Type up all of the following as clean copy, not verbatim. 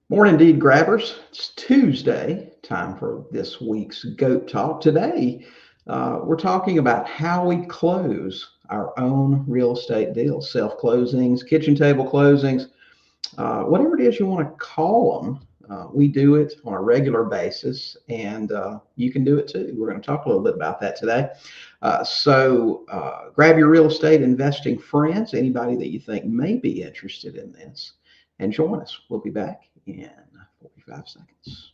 Morning, Deed Grabbers. It's Tuesday, time for this week's Goat Talk. Today, we're talking about how we close our own real estate deals, self-closings, kitchen table closings, whatever it is you want to call them. We do it on a regular basis, and you can do it too. We're going to talk a little bit about that today. So grab your real estate investing friends, anybody that you think may be interested in this, and join us. We'll be back in 45 seconds.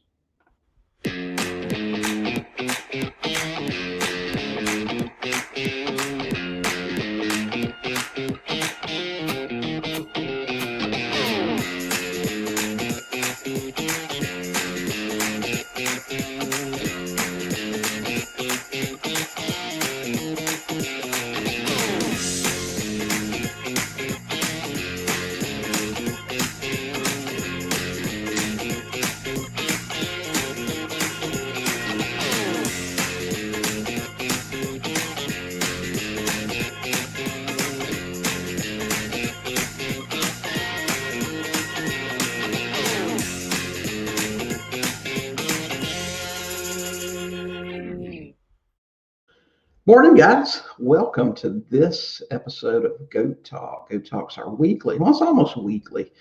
Morning, guys. Welcome to this episode of Goat Talk. Goat Talks are weekly, well, it's almost weekly,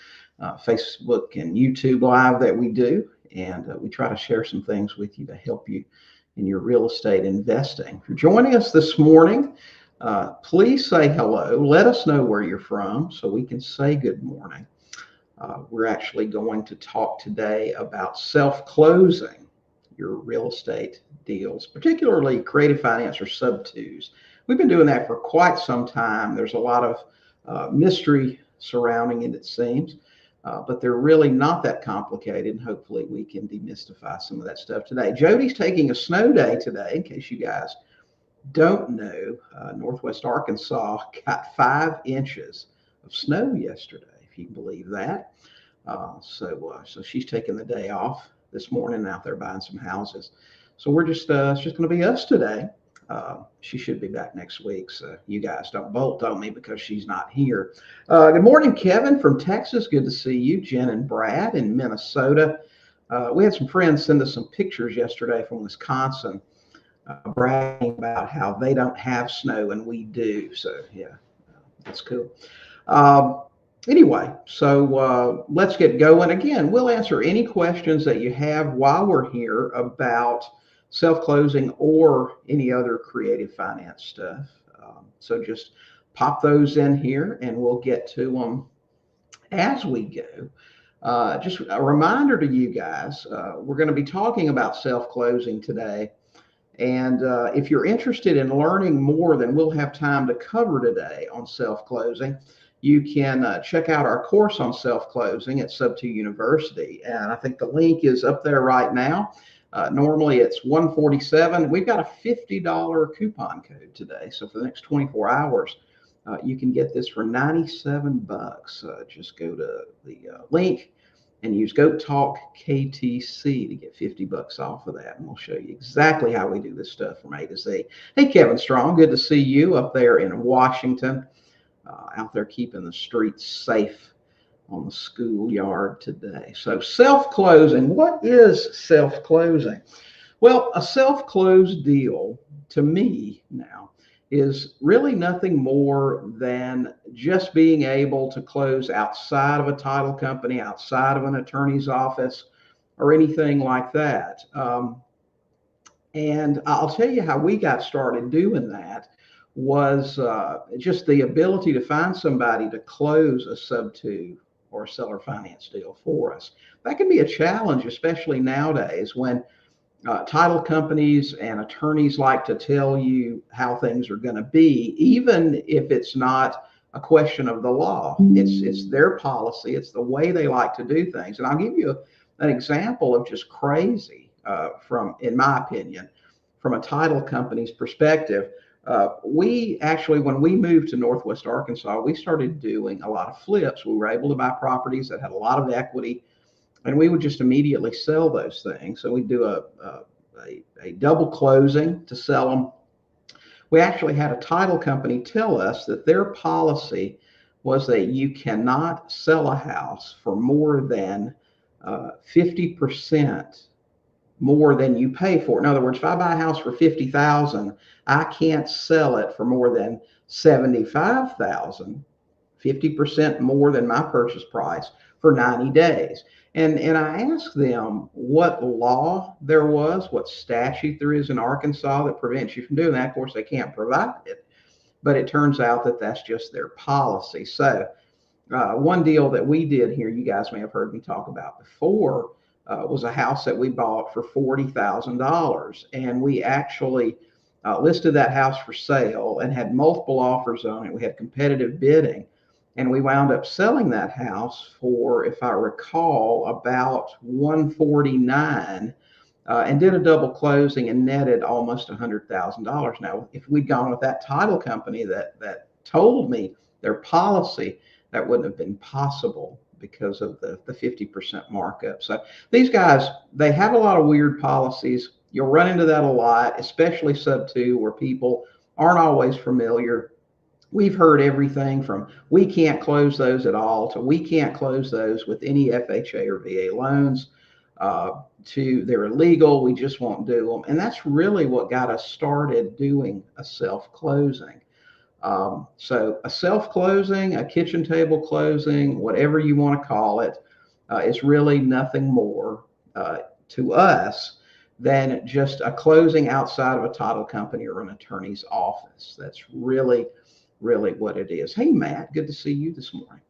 Facebook and YouTube Live that we do. And we try to share some things with you to help you in your real estate investing. If you're joining us this morning, please say hello. Let us know where you're from so we can say good morning. We're actually going to talk today about self-closing your real estate deals, particularly creative finance or sub-twos. We've been doing that for quite some time. There's a lot of mystery surrounding it seems, but they're really not that complicated. And hopefully we can demystify some of that stuff today. Jody's taking a snow day today, in case you guys don't know. Northwest Arkansas got 5 inches of snow yesterday, if you can believe that. So she's taking the day off this morning out there buying some houses. So we're just it's just going to be us today. She should be back next week. So you guys don't bolt on me because she's not here. Good morning, Kevin from Texas. Good to see you. Jen and Brad in Minnesota. We had some friends send us some pictures yesterday from Wisconsin, bragging about how they don't have snow and we do. So yeah, that's cool. Anyway, so let's get going. Again, we'll answer any questions that you have while we're here about self-closing or any other creative finance stuff. So just pop those in here and we'll get to them as we go. Just a reminder to you guys, we're going to be talking about self-closing today. And if you're interested in learning more than we'll have time to cover today on self-closing, you can check out our course on self-closing at Sub2 University. And I think the link is up there right now. Normally it's $147. We've got a $50 coupon code today. So for the next 24 hours, you can get this for $97. Just go to the link and use Goat Talk KTC to get $50 off of that. And we'll show you exactly how we do this stuff from A to Z. Hey, Kevin Strong, good to see you up there in Washington. Out there keeping the streets safe on the schoolyard today. So self-closing, what is self-closing? Well, a self-closed deal to me now is really nothing more than just being able to close outside of a title company, outside of an attorney's office, or anything like that. And I'll tell you how we got started doing that was just the ability to find somebody to close a sub-2 or seller finance deal for us. That can be a challenge, especially nowadays when title companies and attorneys like to tell you how things are going to be, even if it's not a question of the law. It's their policy. It's the way they like to do things. And I'll give you an example of just crazy from, in my opinion, from a title company's perspective. We actually, when we moved to Northwest Arkansas, we started doing a lot of flips. We were able to buy properties that had a lot of equity, and we would just immediately sell those things. So we'd do a double closing to sell them. We actually had a title company tell us that their policy was that you cannot sell a house for more than 50% more than you pay for it. In other words, if I buy a house for $50,000, I can't sell it for more than $75,000, 50% more than my purchase price for 90 days. And I asked them what law there was, what statute there is in Arkansas that prevents you from doing that. Of course, they can't provide it, but it turns out that that's just their policy. So one deal that we did here, you guys may have heard me talk about before, was a house that we bought for $40,000. And we actually listed that house for sale and had multiple offers on it. We had competitive bidding. And we wound up selling that house for, if I recall, about $149, and did a double closing and netted almost $100,000. Now, if we'd gone with that title company that told me their policy, that wouldn't have been possible because of the 50% markup. So these guys, they have a lot of weird policies. You'll run into that a lot, especially sub 2, where people aren't always familiar. We've heard everything from we can't close those at all to we can't close those with any FHA or VA loans, to they're illegal, we just won't do them. And that's really what got us started doing a self-closing. So a self-closing, a kitchen table closing, whatever you want to call it, is really nothing more to us than just a closing outside of a title company or an attorney's office. That's really what it is. Hey, Matt, good to see you this morning.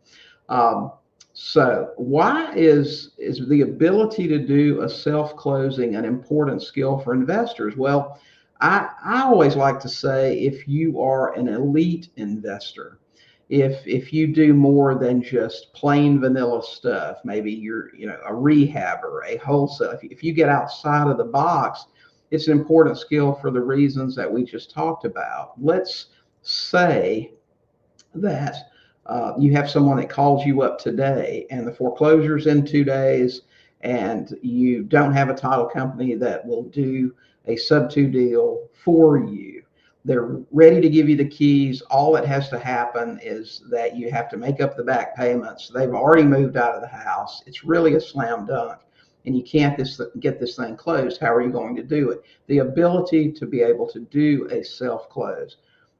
So why is the ability to do a self-closing an important skill for investors? Well, I always like to say, if you are an elite investor, if you do more than just plain vanilla stuff, maybe you're a rehabber, a wholesaler, if you get outside of the box, it's an important skill for the reasons that we just talked about. Let's say that you have someone that calls you up today and the foreclosure's in 2 days, and you don't have a title company that will do a sub 2 deal for you. They're ready to give you the keys. All that has to happen is that you have to make up the back payments. They've already moved out of the house. It's really a slam dunk, and you can't get this thing closed. How are you going to do it? The ability to be able to do a self-close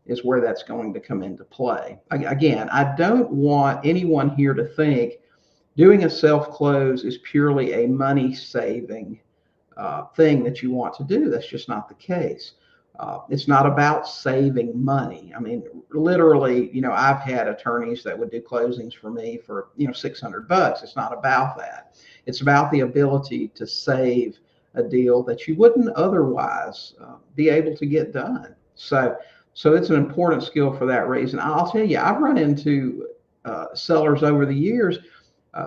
is where that's going to come into play. Again, I don't want anyone here to think doing a self-close is purely a money-saving thing that you want to do. That's just not the case. It's not about saving money. I mean, literally, I've had attorneys that would do closings for me for, $600. It's not about that. It's about the ability to save a deal that you wouldn't otherwise be able to get done. So it's an important skill for that reason. I'll tell you, I've run into sellers over the years.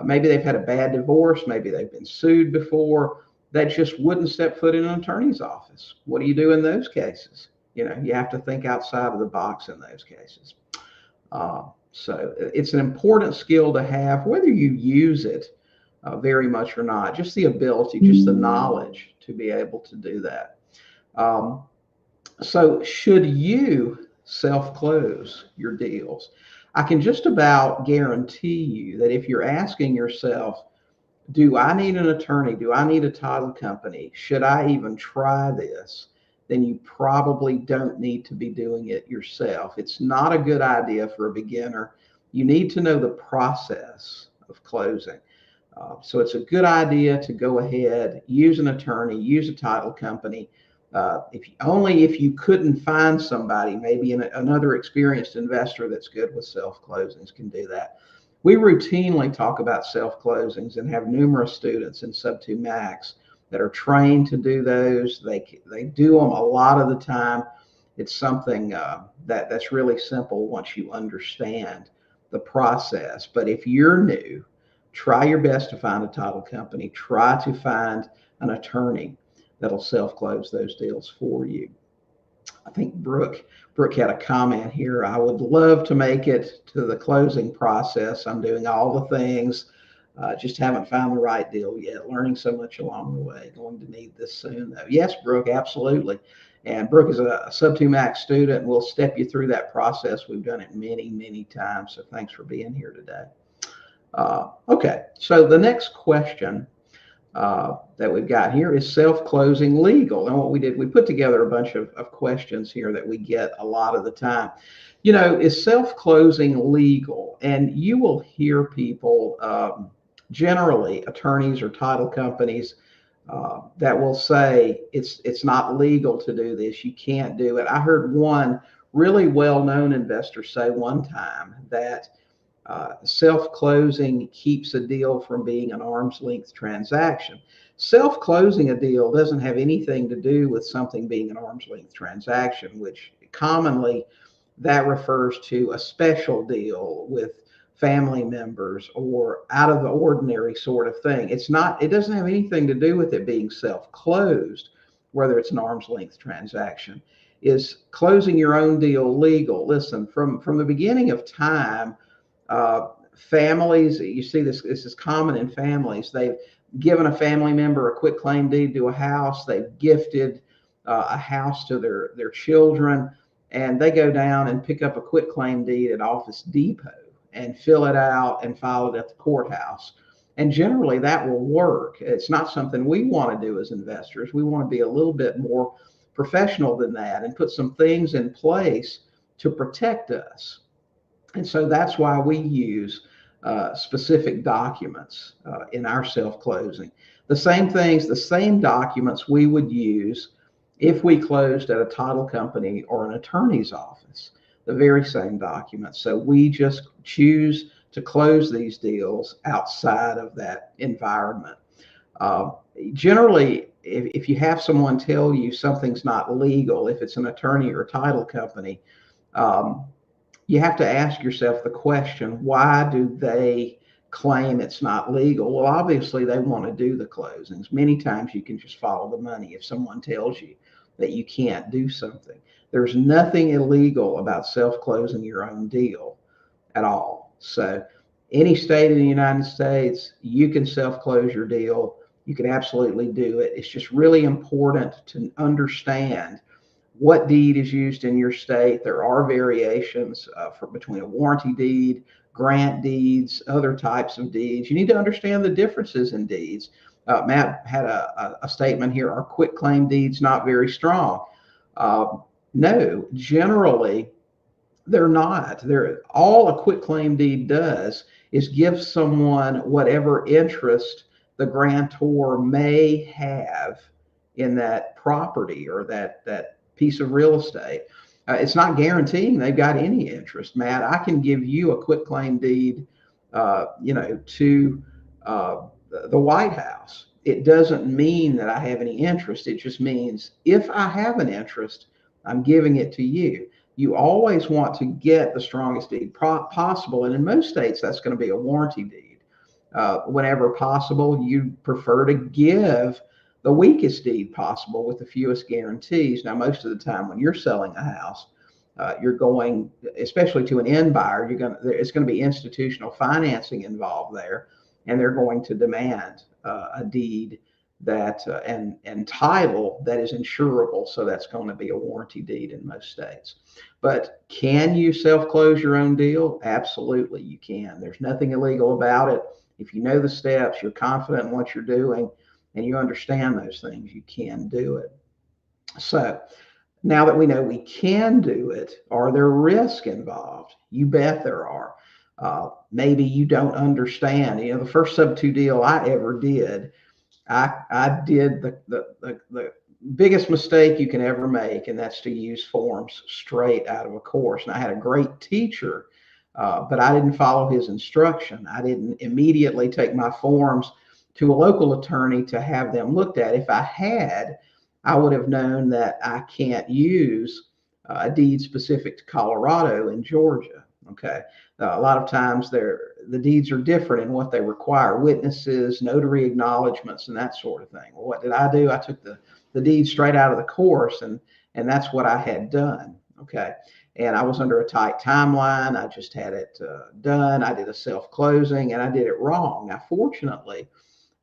Maybe they've had a bad divorce. Maybe they've been sued before. That just wouldn't step foot in an attorney's office. What do you do in those cases? You have to think outside of the box in those cases. So it's an important skill to have, whether you use it very much or not. Just the ability, just the knowledge to be able to do that. So should you self-close your deals? I can just about guarantee you that if you're asking yourself, do I need an attorney? Do I need a title company? Should I even try this? Then you probably don't need to be doing it yourself. It's not a good idea for a beginner. You need to know the process of closing. So it's a good idea to go ahead, use an attorney, use a title company. If you couldn't find somebody, maybe another experienced investor that's good with self-closings can do that. We routinely talk about self-closings and have numerous students in Sub 2 Max that are trained to do those. They do them a lot of the time. It's something that's really simple once you understand the process. But if you're new, try your best to find a title company. Try to find an attorney that'll self-close those deals for you. I think Brooke had a comment here. I would love to make it to the closing process. I'm doing all the things, just haven't found the right deal yet. Learning so much along the way. Going to need this soon, though. Yes, Brooke, absolutely. And Brooke is a Sub 2 Max student, and we'll step you through that process. We've done it many, many times, so thanks for being here today. Okay, so the next question that we've got here is self-closing legal. And what we did, we put together a bunch of questions here that we get a lot of the time. Is self-closing legal? And you will hear people, generally attorneys or title companies, that will say it's not legal to do this. You can't do it. I heard one really well-known investor say one time that self-closing keeps a deal from being an arm's length transaction. Self-closing a deal doesn't have anything to do with something being an arm's length transaction, which commonly that refers to a special deal with family members or out of the ordinary sort of thing. It doesn't have anything to do with it being self-closed, whether it's an arm's length transaction. Is closing your own deal legal? Listen, from the beginning of time, families, you see this is common in families. They've given a family member a quitclaim deed to a house. They've gifted a house to their children, and they go down and pick up a quitclaim deed at Office Depot and fill it out and file it at the courthouse. And generally that will work. It's not something we want to do as investors. We want to be a little bit more professional than that and put some things in place to protect us. And so that's why we use specific documents in our self-closing. The same things, the same documents we would use if we closed at a title company or an attorney's office, the very same documents. So we just choose to close these deals outside of that environment. Generally, if you have someone tell you something's not legal, if it's an attorney or a title company, you have to ask yourself the question, why do they claim it's not legal? Well, obviously they want to do the closings. Many times you can just follow the money if someone tells you that you can't do something. There's nothing illegal about self-closing your own deal at all. So any state in the United States, you can self-close your deal. You can absolutely do it. It's just really important to understand what deed is used in your state. There are variations between a warranty deed, grant deeds, other types of deeds. You need to understand the differences in deeds. Matt had a statement here, are quitclaim deeds not very strong? No, generally they're not. All a quitclaim deed does is give someone whatever interest the grantor may have in that property or that piece of real estate. It's not guaranteeing they've got any interest. Matt, I can give you a quitclaim deed, to the White House. It doesn't mean that I have any interest. It just means if I have an interest, I'm giving it to you. You always want to get the strongest deed possible. And in most states, that's going to be a warranty deed. Whenever possible, you prefer to give the weakest deed possible with the fewest guarantees. Now, most of the time when you're selling a house, you're going, especially to an end buyer, it's going to be institutional financing involved there, and they're going to demand a deed that and title that is insurable. So that's going to be a warranty deed in most states. But can you self-close your own deal? Absolutely, you can. There's nothing illegal about it. If you know the steps, you're confident in what you're doing, and you understand those things, you can do it. So now that we know we can do it, are there risks involved? You bet there are. Maybe you don't understand. The first sub-2 deal I ever did, I did the biggest mistake you can ever make, and that's to use forms straight out of a course. And I had a great teacher, but I didn't follow his instruction. I didn't immediately take my forms to a local attorney to have them looked at. If I had, I would have known that I can't use a deed specific to Colorado and Georgia. Okay. A lot of times the deeds are different in what they require, witnesses, notary acknowledgments, and that sort of thing. Well, what did I do? I took the deed straight out of the course, and that's what I had done. Okay. And I was under a tight timeline. I just had it done. I did a self-closing, and I did it wrong. Now, fortunately,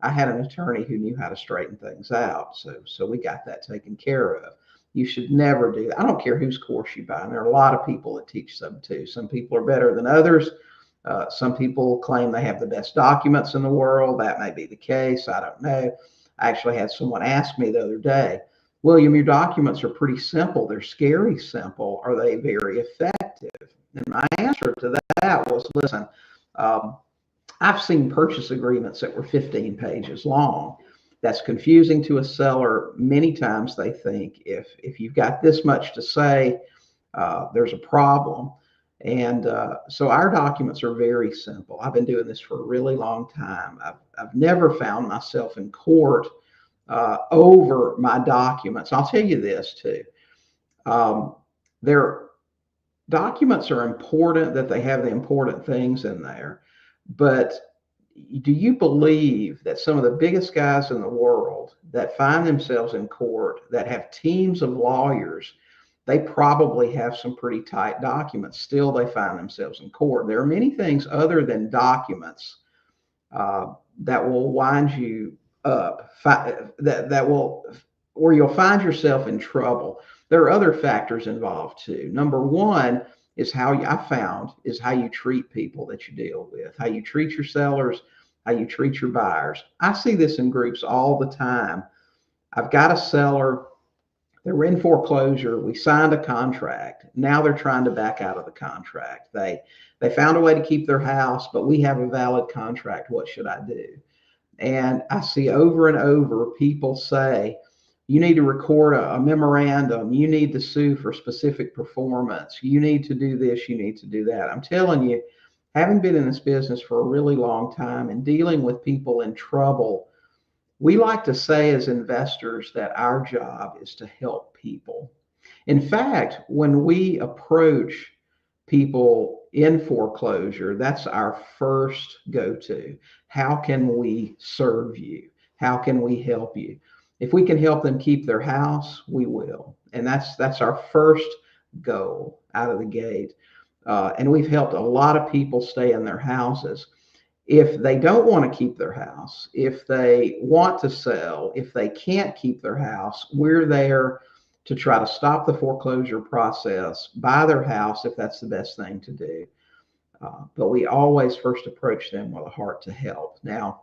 I had an attorney who knew how to straighten things out. So we got that taken care of. You should never do that. I don't care whose course you buy. And there are a lot of people that teach sub-2. Some people are better than others. Some people claim they have the best documents in the world. That may be the case. I don't know. I actually had someone ask me the other day, William, your documents are pretty simple. They're scary simple. Are they very effective? And my answer to that was, listen, um, I've seen purchase agreements that were 15 pages long. That's confusing to a seller. Many times they think if you've got this much to say, there's a problem. And so our documents are very simple. I've been doing this for a really long time. I've never found myself in court over my documents. I'll tell you this too. Their documents are important, that they have the important things in there. But do you believe that some of the biggest guys in the world that find themselves in court, that have teams of lawyers, they probably have some pretty tight documents? Still, they find themselves in court. There are many things other than documents that will wind you up, that will, where you'll find yourself in trouble. There are other factors involved too. Number one is I found is how you treat people that you deal with, how you treat your sellers, how you treat your buyers. I see this in groups all the time. I've got a seller, they were in foreclosure. We signed a contract. Now they're trying to back out of the contract. They found a way to keep their house, but we have a valid contract. What should I do? And I see over and over people say, you need to record a memorandum. You need to sue for specific performance. You need to do this. You need to do that. I'm telling you, having been in this business for a really long time and dealing with people in trouble, we like to say as investors that our job is to help people. In fact, when we approach people in foreclosure, that's our first go-to. How can we serve you? How can we help you? If we can help them keep their house, we will. And that's our first goal out of the gate. And we've helped a lot of people stay in their houses. If they don't want to keep their house, if they want to sell, if they can't keep their house, we're there to try to stop the foreclosure process, buy their house if that's the best thing to do. But we always first approach them with a heart to help. Now,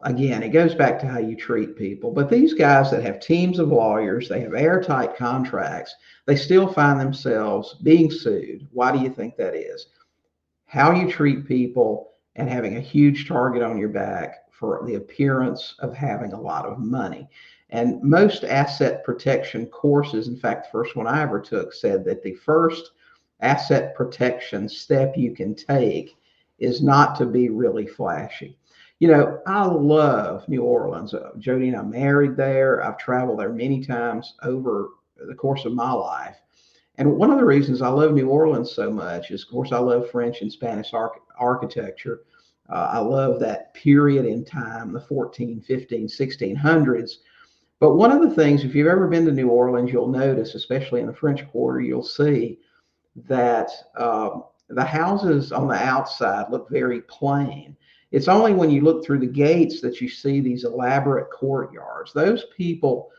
again, it goes back to how you treat people. But these guys that have teams of lawyers, they have airtight contracts, they still find themselves being sued. Why do you think that is? How you treat people and having a huge target on your back for the appearance of having a lot of money. And most asset protection courses, in fact, the first one I ever took, said that the first asset protection step you can take is not to be really flashy. You know, I love New Orleans. Jody and I married there. I've traveled there many times over the course of my life. And one of the reasons I love New Orleans so much is, of course, I love French and Spanish architecture. I love that period in time, the 14, 15, 1600s. But one of the things, if you've ever been to New Orleans, you'll notice, especially in the French Quarter, you'll see that the houses on the outside look very plain. It's only when you look through the gates that you see these elaborate courtyards. Those people,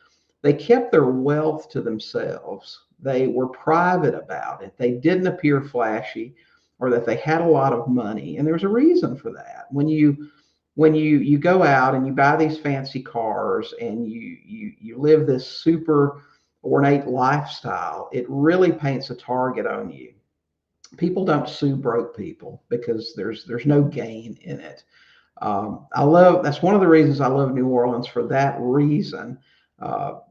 they kept their wealth to themselves. They were private about it. They didn't appear flashy or that they had a lot of money. And there's a reason for that. When you go out and you buy these fancy cars and you live this super ornate lifestyle, it really paints a target on you. People don't sue broke people because there's no gain in it. That's one of the reasons I love New Orleans, for that reason.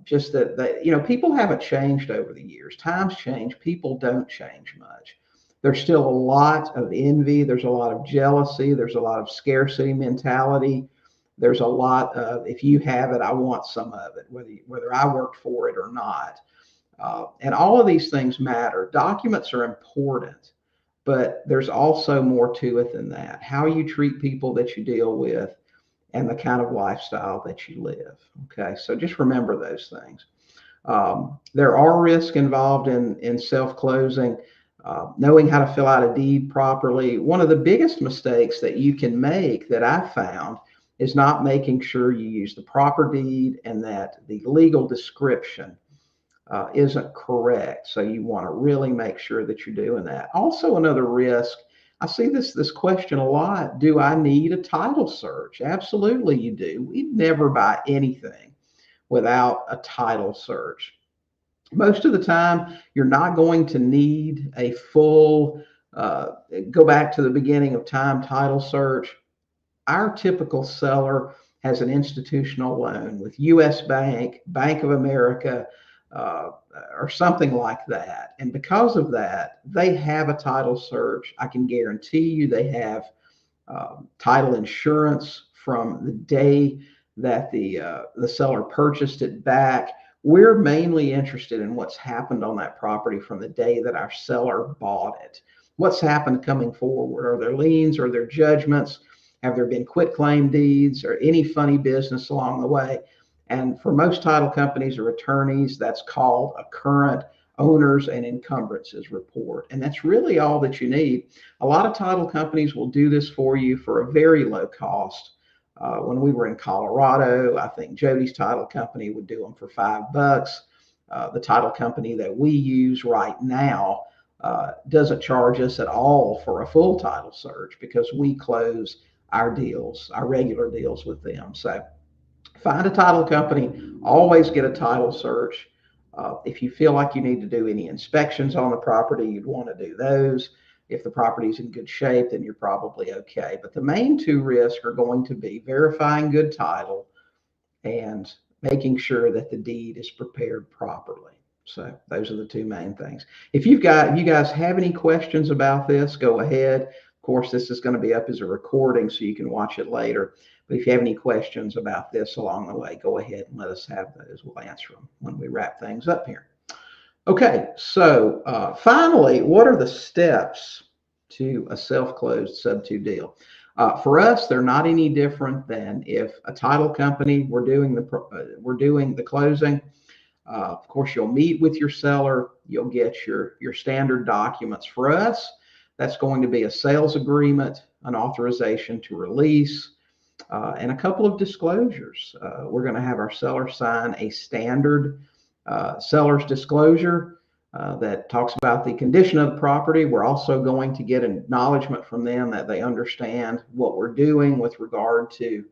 Just that you know, people haven't changed over the years. Times change. People don't change much. There's still a lot of envy. There's a lot of jealousy. There's a lot of scarcity mentality. There's a lot of, if you have it, I want some of it, whether I worked for it or not. And all of these things matter. Documents are important, but there's also more to it than that. How you treat people that you deal with and the kind of lifestyle that you live. Okay, so just remember those things. There are risks involved in self-closing. Knowing how to fill out a deed properly. One of the biggest mistakes that you can make, that I found, is not making sure you use the proper deed and that the legal description isn't correct. So you want to really make sure that you're doing that. Also, another risk, I see this question a lot. Do I need a title search? Absolutely, you do. We never buy anything without a title search. Most of the time, you're not going to need a full, go back to the beginning of time title search. Our typical seller has an institutional loan with US Bank, Bank of America, uh, or something like that. And because of that, they have a title search. I can guarantee you they have title insurance from the day that the seller purchased it back. We're mainly interested in what's happened on that property from the day that our seller bought it. What's happened coming forward? Are there liens? Are there judgments? Have there been quitclaim deeds or any funny business along the way? And for most title companies or attorneys, that's called a current owners and encumbrances report. And that's really all that you need. A lot of title companies will do this for you for a very low cost. When we were in Colorado, I think Jody's title company would do them for $5. The title company that we use right now doesn't charge us at all for a full title search because we close our deals, our regular deals with them. So find a title company, always get a title search. If you feel like you need to do any inspections on the property, you'd want to do those. If the property's in good shape, then you're probably okay. But the main two risks are going to be verifying good title and making sure that the deed is prepared properly. So those are the two main things. If you guys have any questions about this, go ahead. Of course, this is going to be up as a recording, so you can watch it later. But if you have any questions about this along the way, go ahead and let us have those. We'll answer them when we wrap things up here. Okay, so finally, what are the steps to a self-closed sub-2 deal? For us, they're not any different than if a title company we're doing the closing. Of course, you'll meet with your seller. You'll get your standard documents. For us, that's going to be a sales agreement, an authorization to release, and a couple of disclosures. We're going to have our seller sign a standard seller's disclosure that talks about the condition of the property. We're also going to get an acknowledgement from them that they understand what we're doing with regard to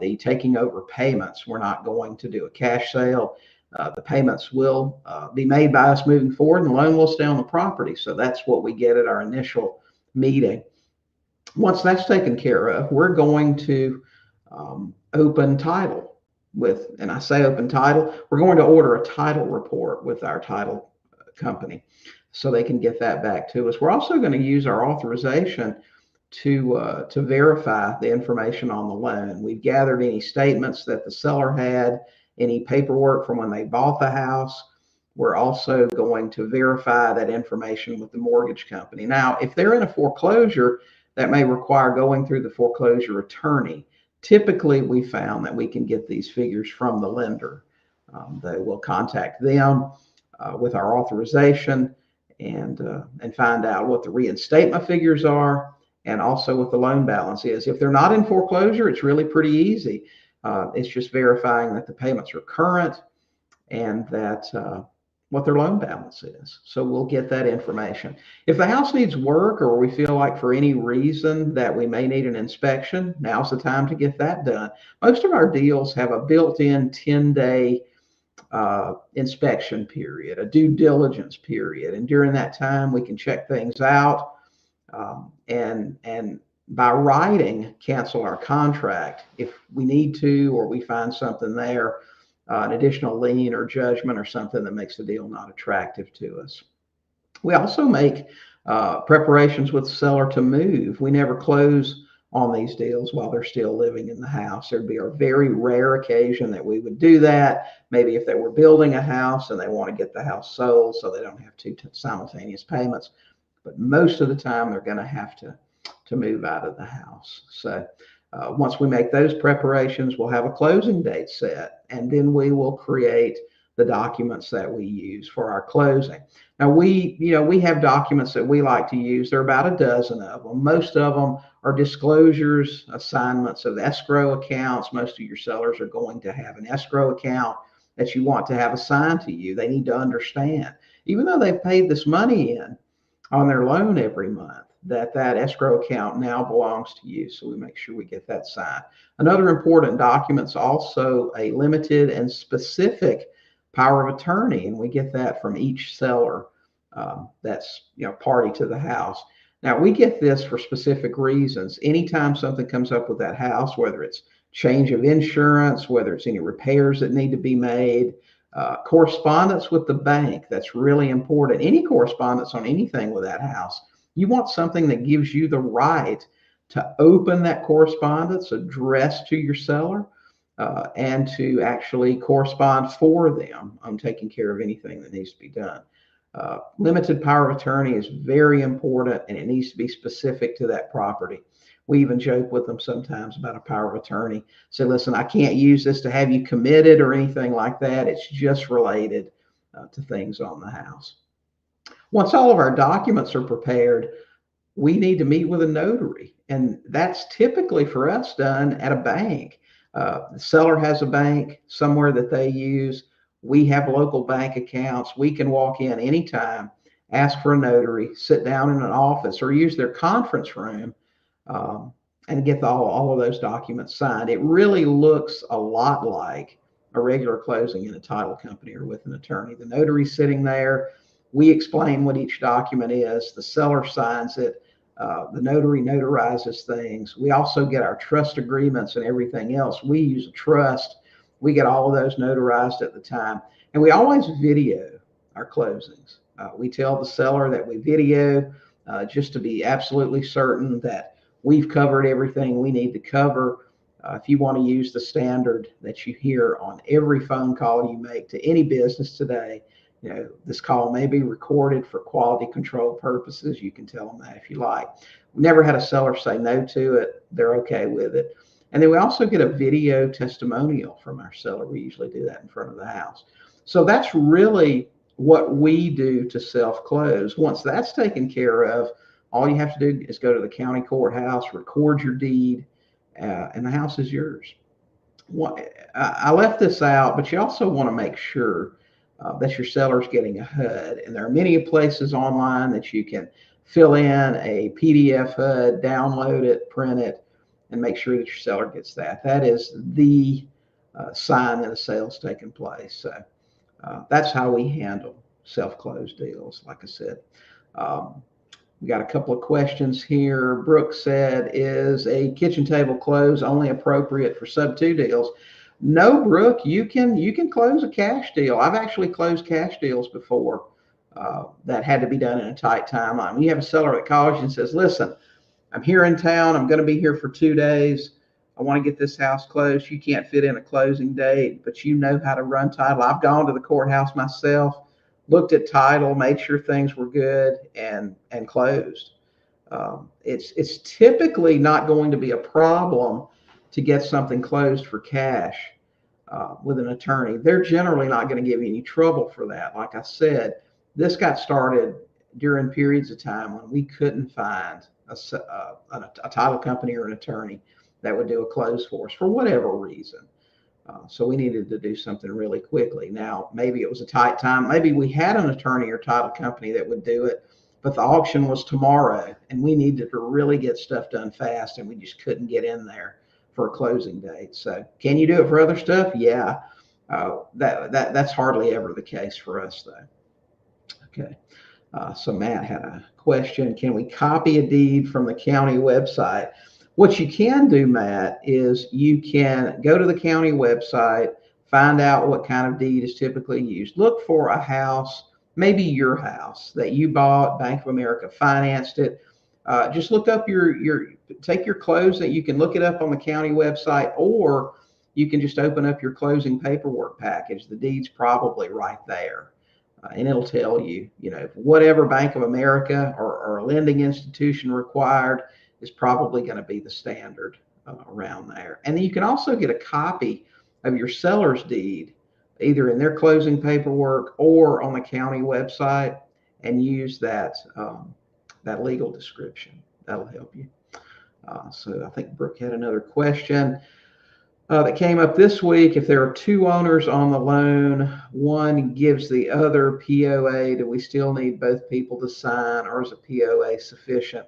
the taking over payments. We're not going to do a cash sale. The payments will be made by us moving forward, and the loan will stay on the property. So that's what we get at our initial meeting. Once that's taken care of, we're going to open title with, and I say open title, we're going to order a title report with our title company so they can get that back to us. We're also going to use our authorization to verify the information on the loan. We've gathered any statements that the seller had, any paperwork from when they bought the house. We're also going to verify that information with the mortgage company. Now, if they're in a foreclosure, that may require going through the foreclosure attorney. Typically, we found that we can get these figures from the lender. They will contact them with our authorization and find out what the reinstatement figures are and also what the loan balance is. If they're not in foreclosure, it's really pretty easy. It's just verifying that the payments are current and that what their loan balance is. So we'll get that information. If the house needs work or we feel like for any reason that we may need an inspection, now's the time to get that done. Most of our deals have a built-in 10-day inspection period, a due diligence period. And during that time, we can check things out and by writing, cancel our contract if we need to, or we find something there, an additional lien or judgment or something that makes the deal not attractive to us. We also make preparations with the seller to move. We never close on these deals while they're still living in the house. There'd be a very rare occasion that we would do that. Maybe if they were building a house and they want to get the house sold so they don't have two simultaneous payments. But most of the time, they're going to have to move out of the house. So once we make those preparations, we'll have a closing date set, and then we will create the documents that we use for our closing. Now we have documents that we like to use. There are about a dozen of them. Most of them are disclosures, assignments of escrow accounts. Most of your sellers are going to have an escrow account that you want to have assigned to you. They need to understand, even though they've paid this money in on their loan every month, that escrow account now belongs to you. So we make sure we get that signed. Another important document is also a limited and specific power of attorney, and we get that from each seller that's party to the house. Now we get this for specific reasons. Anytime something comes up with that house, whether it's change of insurance, whether it's any repairs that need to be made, correspondence with the bank, that's really important. Any correspondence on anything with that house, you want something that gives you the right to open that correspondence addressed to your seller and to actually correspond for them on taking care of anything that needs to be done. Limited power of attorney is very important, and it needs to be specific to that property. We even joke with them sometimes about a power of attorney. Say, listen, I can't use this to have you committed or anything like that. It's just related to things on the house. Once all of our documents are prepared, we need to meet with a notary, and that's typically for us done at a bank. The seller has a bank somewhere that they use. We have local bank accounts. We can walk in anytime, ask for a notary, sit down in an office, or use their conference room and get all of those documents signed. It really looks a lot like a regular closing in a title company or with an attorney. The notary's sitting there. We explain what each document is. The seller signs it. The notary notarizes things. We also get our trust agreements and everything else. We use a trust. We get all of those notarized at the time. And we always video our closings. We tell the seller that we video just to be absolutely certain that we've covered everything we need to cover. If you want to use the standard that you hear on every phone call you make to any business today, this call may be recorded for quality control purposes. You can tell them that if you like. We never had a seller say no to it. They're okay with it. And then we also get a video testimonial from our seller. We usually do that in front of the house. So that's really what we do to self-close. Once that's taken care of, all you have to do is go to the county courthouse, record your deed, and the house is yours. I left this out, but you also want to make sure that your seller's getting a HUD. And there are many places online that you can fill in a PDF HUD, download it, print it, and make sure that your seller gets that. That is the sign that a sale's taken place. So that's how we handle self-closed deals, like I said. We got a couple of questions here. Brooke said, is a kitchen table close only appropriate for sub-2 deals? No, Brooke, you can close a cash deal. I've actually closed cash deals before that had to be done in a tight timeline. You have a seller that calls you and says, listen, I'm here in town. I'm going to be here for 2 days. I want to get this house closed. You can't fit in a closing date, but you know how to run title. I've gone to the courthouse myself, looked at title, made sure things were good, and closed. It's typically not going to be a problem to get something closed for cash with an attorney. They're generally not going to give you any trouble for that. Like I said, this got started during periods of time when we couldn't find a title company or an attorney that would do a close for us for whatever reason. So we needed to do something really quickly. Now, maybe it was a tight time. Maybe we had an attorney or title company that would do it, but the auction was tomorrow and we needed to really get stuff done fast and we just couldn't get in there for a closing date. So can you do it for other stuff? Yeah. That's hardly ever the case for us though. Okay. So Matt had a question. Can we copy a deed from the county website? What you can do, Matt, is you can go to the county website, find out what kind of deed is typically used. Look for a house, maybe your house that you bought, Bank of America financed it. Just look up take your closing. You can look it up on the county website, or you can just open up your closing paperwork package. The deed's probably right there. And it'll tell you, whatever Bank of America or a lending institution required is probably going to be the standard around there. And then you can also get a copy of your seller's deed, either in their closing paperwork or on the county website, and use that legal description. That'll help you. So I think Brooke had another question that came up this week. If there are 2 owners on the loan, one gives the other POA, do we still need both people to sign, or is a POA sufficient?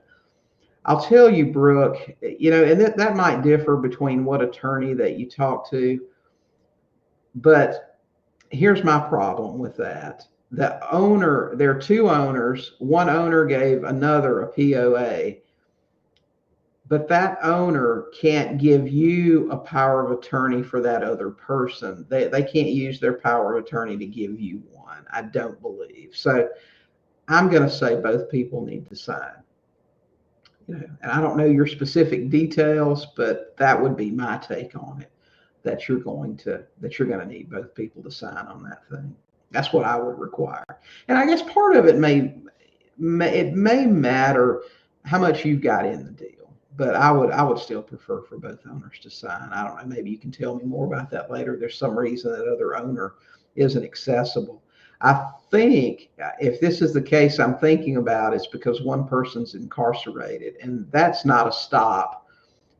I'll tell you, Brooke, and that might differ between what attorney that you talk to, but here's my problem with that. There are two owners. One owner gave another a POA, but that owner can't give you a power of attorney for that other person. They can't use their power of attorney to give you one, I don't believe. So I'm going to say both people need to sign. And I don't know your specific details, but that would be my take on it. That you're going to need both people to sign on that thing. That's what I would require. And I guess part of it may matter how much you've got in the deal, but I would still prefer for both owners to sign. I don't know. Maybe you can tell me more about that later. There's some reason that other owner isn't accessible. I think if this is the case I'm thinking about, it's because one person's incarcerated, and that's not a stop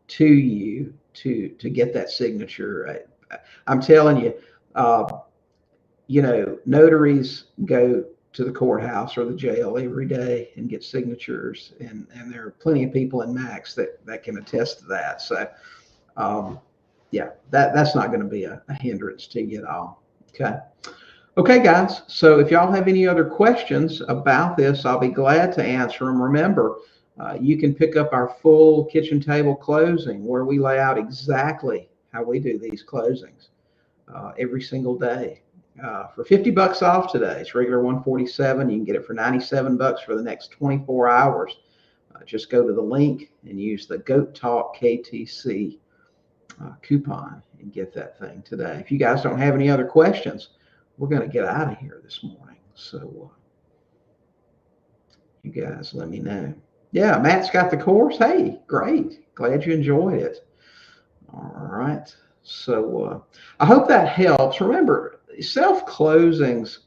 to you to get that signature. I'm telling you, notaries go to the courthouse or the jail every day and get signatures, and there are plenty of people in Max that can attest to that. So, yeah, that's not going to be a hindrance to you at all. Okay, guys. So if y'all have any other questions about this, I'll be glad to answer them. Remember, you can pick up our full kitchen table closing where we lay out exactly how we do these closings every single day. For $50 off today, it's regular $147. You can get it for $97 for the next 24 hours. Just go to the link and use the Goat Talk KTC coupon and get that thing today. If you guys don't have any other questions, we're going to get out of here this morning. So you guys let me know. Yeah, Matt's got the course. Hey, great. Glad you enjoyed it. All right. So I hope that helps. Remember, self-closings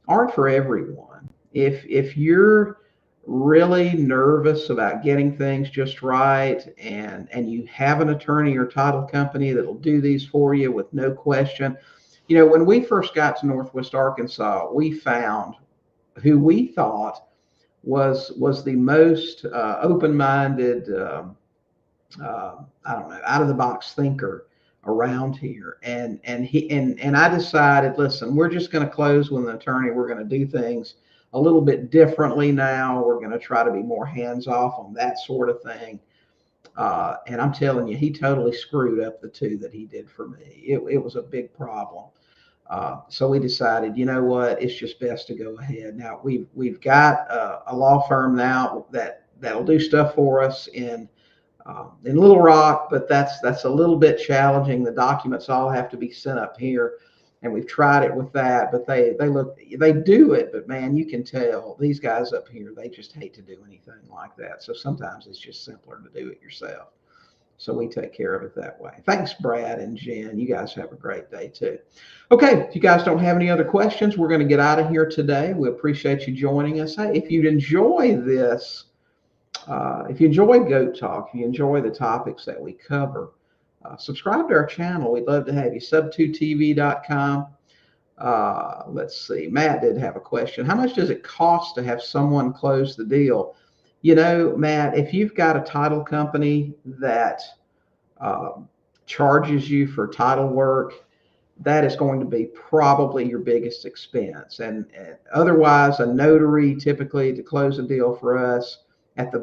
aren't for everyone. If you're really nervous about getting things just right, and you have an attorney or title company that'll do these for you with no question. When we first got to Northwest Arkansas, we found who we thought was the most open-minded, I don't know, out-of-the-box thinker around here. And I decided, listen, we're just going to close with an attorney. We're going to do things a little bit differently now. We're going to try to be more hands-off on that sort of thing. And I'm telling you, he totally screwed up the two that he did for me. It was a big problem. So we decided, you know what, it's just best to go ahead. Now we've got a law firm now that'll do stuff for us in Little Rock, but that's a little bit challenging. The documents all have to be sent up here, and we've tried it with that, but they do it, but man, you can tell these guys up here, they just hate to do anything like that. So sometimes it's just simpler to do it yourself. So we take care of it that way. Thanks, Brad and Jen. You guys have a great day too. Okay, if you guys don't have any other questions, we're going to get out of here today. We appreciate you joining us. Hey, if you'd enjoy this, if you enjoy Goat Talk, if you enjoy the topics that we cover, subscribe to our channel. We'd love to have you. Sub2tv.com. Let's see. Matt did have a question. How much does it cost to have someone close the deal? Matt, if you've got a title company that charges you for title work, that is going to be probably your biggest expense. And otherwise, a notary typically to close a deal for us at our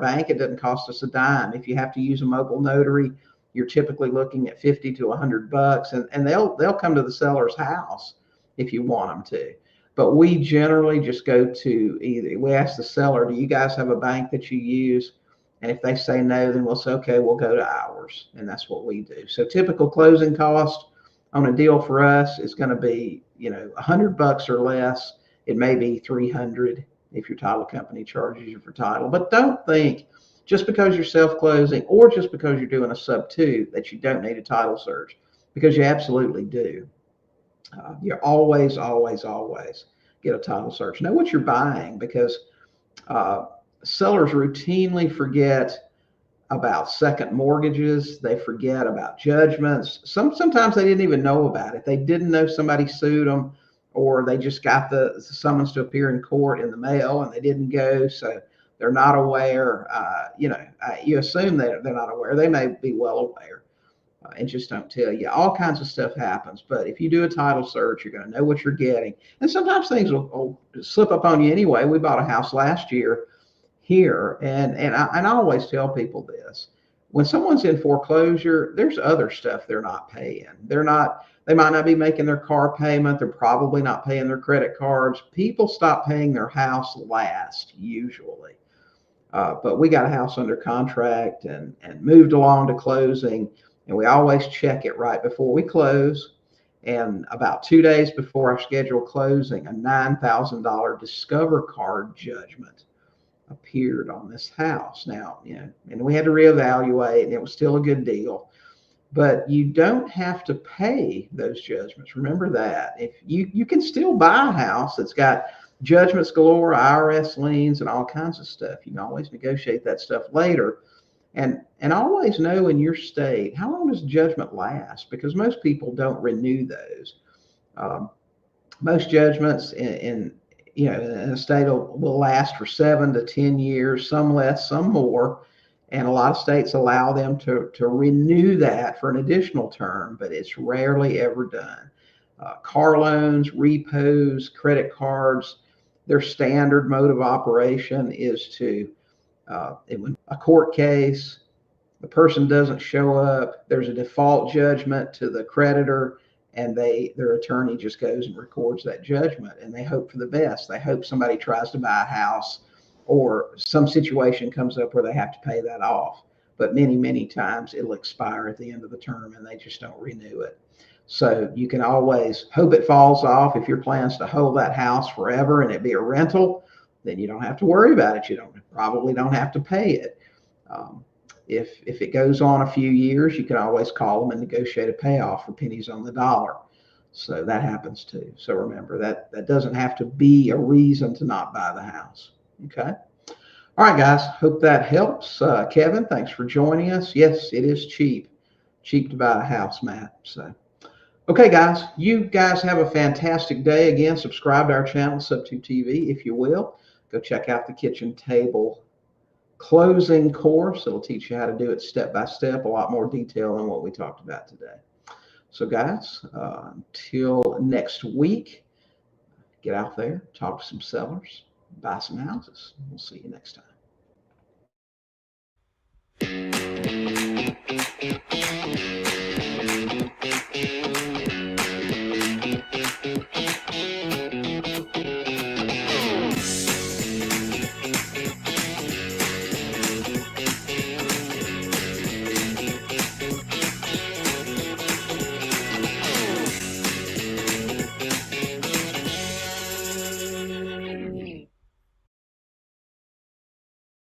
bank, it doesn't cost us a dime. If you have to use a mobile notary, you're typically looking at $50 to $100, and they'll come to the seller's house if you want them to. But we generally just go to we ask the seller, do you guys have a bank that you use? And if they say no, then we'll say, okay, we'll go to ours. And that's what we do. So typical closing cost on a deal for us is going to be, $100 or less. It may be $300 if your title company charges you for title. But don't think just because you're self-closing or just because you're doing a sub-2 that you don't need a title search, because you absolutely do. You always get a title search. Know what you're buying, because sellers routinely forget about second mortgages. They forget about judgments. Sometimes they didn't even know about it. They didn't know somebody sued them, or they just got the summons to appear in court in the mail and they didn't go. So they're not aware. You assume that they're not aware. They may be well aware and just don't tell you. All kinds of stuff happens. But if you do a title search, you're going to know what you're getting. And sometimes things will slip up on you anyway. We bought a house last year here, and I always tell people this: when someone's in foreclosure, there's other stuff they're not paying. They might not be making their car payment. They're probably not paying their credit cards. People stop paying their house last usually. But we got a house under contract and moved along to closing, and we always check it right before we close. And about 2 days before our scheduled closing, a $9,000 Discover card judgment appeared on this house. Now, and we had to reevaluate, and it was still a good deal. But you don't have to pay those judgments. Remember that. If you can still buy a house that's got judgments galore, IRS liens, and all kinds of stuff. You can always negotiate that stuff later. And always know in your state, how long does judgment last? Because most people don't renew those. Most judgments in a state will last for 7 to 10 years, some less, some more. And a lot of states allow them to renew that for an additional term, but it's rarely ever done. Car loans, repos, credit cards, their standard mode of operation is to, when a court case, the person doesn't show up, there's a default judgment to the creditor, and their attorney just goes and records that judgment, and they hope for the best. They hope somebody tries to buy a house or some situation comes up where they have to pay that off. But many, many times it'll expire at the end of the term and they just don't renew it. So you can always hope it falls off. If your plan is to hold that house forever and it be a rental, then you don't have to worry about it. You probably don't have to pay it. If it goes on a few years, you can always call them and negotiate a payoff for pennies on the dollar. So that happens too. So remember that doesn't have to be a reason to not buy the house. Okay. All right, guys. Hope that helps. Kevin, thanks for joining us. Yes, it is cheap to buy a house, Matt. So, okay, guys. You guys have a fantastic day. Again, subscribe to our channel, Subtube TV, if you will. Go check out the kitchen table closing course. It'll teach you how to do it step by step, a lot more detail than what we talked about today. So, guys, until next week, get out there, talk to some sellers, buy some houses. We'll see you next time.